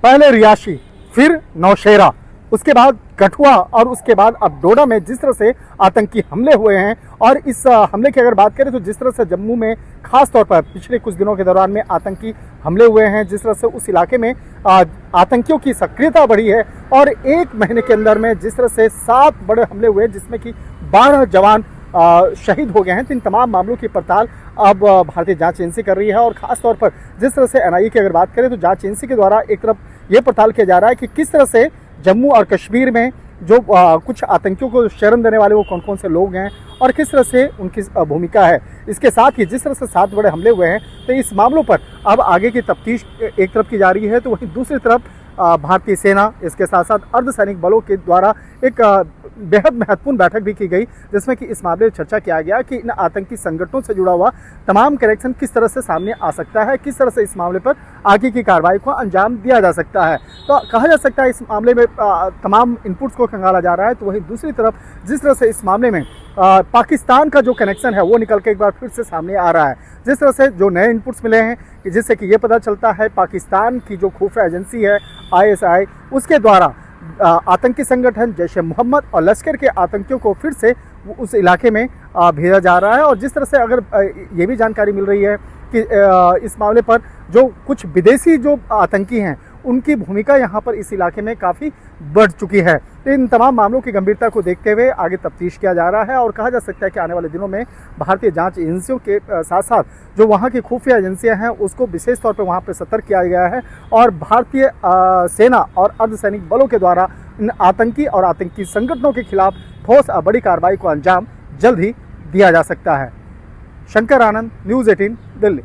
पहले रियाशी, फिर नौशेरा, उसके बाद कठुआ और उसके बाद अब डोडा में जिस तरह से आतंकी हमले हुए हैं, और इस हमले की अगर बात करें तो जिस तरह से जम्मू में खास तौर पर पिछले कुछ दिनों के दौरान में आतंकी हमले हुए हैं, जिस तरह से उस इलाके में आतंकियों की सक्रियता बढ़ी है, और एक महीने के अंदर में जिस तरह से 7 बड़े हमले हुए जिसमें कि 12 जवान शहीद हो गए हैं। तो इन तमाम मामलों की पड़ताल अब भारतीय जांच एजेंसी कर रही है, और खास तौर पर जिस तरह से एनआईए की अगर बात करें तो जांच एजेंसी के द्वारा एक तरफ ये पड़ताल किया जा रहा है कि किस तरह से जम्मू और कश्मीर में जो कुछ आतंकियों को शरण देने वाले वो कौन कौन से लोग हैं और किस तरह से उनकी भूमिका है। इसके साथ ही जिस तरह से 7 बड़े हमले हुए हैं, तो इस मामलों पर अब आगे की तफ्तीश एक तरफ की जा रही है, तो वहीं दूसरी तरफ भारतीय सेना, इसके साथ साथ अर्धसैनिक बलों के द्वारा एक बेहद महत्वपूर्ण बैठक भी की गई, जिसमें कि इस मामले में चर्चा किया गया कि इन आतंकी संगठनों से जुड़ा हुआ तमाम कनेक्शन किस तरह से सामने आ सकता है, किस तरह से इस मामले पर आगे की कार्रवाई को अंजाम दिया जा सकता है। तो कहा जा सकता है इस मामले में तमाम इनपुट्स को खंगाला जा रहा है। तो वहीं दूसरी तरफ जिस तरह से इस मामले में पाकिस्तान का जो कनेक्शन है वो निकल के एक बार फिर से सामने आ रहा है, जिस तरह से जो नए इनपुट्स मिले हैं जिससे कि ये पता चलता है पाकिस्तान की जो खुफिया एजेंसी है ISI, उसके द्वारा आतंकी संगठन जैश ए मोहम्मद और लश्कर के आतंकियों को फिर से उस इलाके में भेजा जा रहा है। और जिस तरह से अगर ये भी जानकारी मिल रही है कि इस मामले पर जो कुछ विदेशी जो आतंकी हैं उनकी भूमिका यहाँ पर इस इलाके में काफ़ी बढ़ चुकी है। तो इन तमाम मामलों की गंभीरता को देखते हुए आगे तफ्तीश किया जा रहा है, और कहा जा सकता है कि आने वाले दिनों में भारतीय जांच एजेंसियों के साथ साथ जो वहाँ की खुफिया एजेंसियां हैं उसको विशेष तौर पर वहाँ पर सतर्क किया गया है, और भारतीय सेना और अर्धसैनिक बलों के द्वारा इन आतंकी और आतंकी संगठनों के खिलाफ ठोस बड़ी कार्रवाई को अंजाम जल्द ही दिया जा सकता है। शंकर आनंद, न्यूज़ 18, दिल्ली।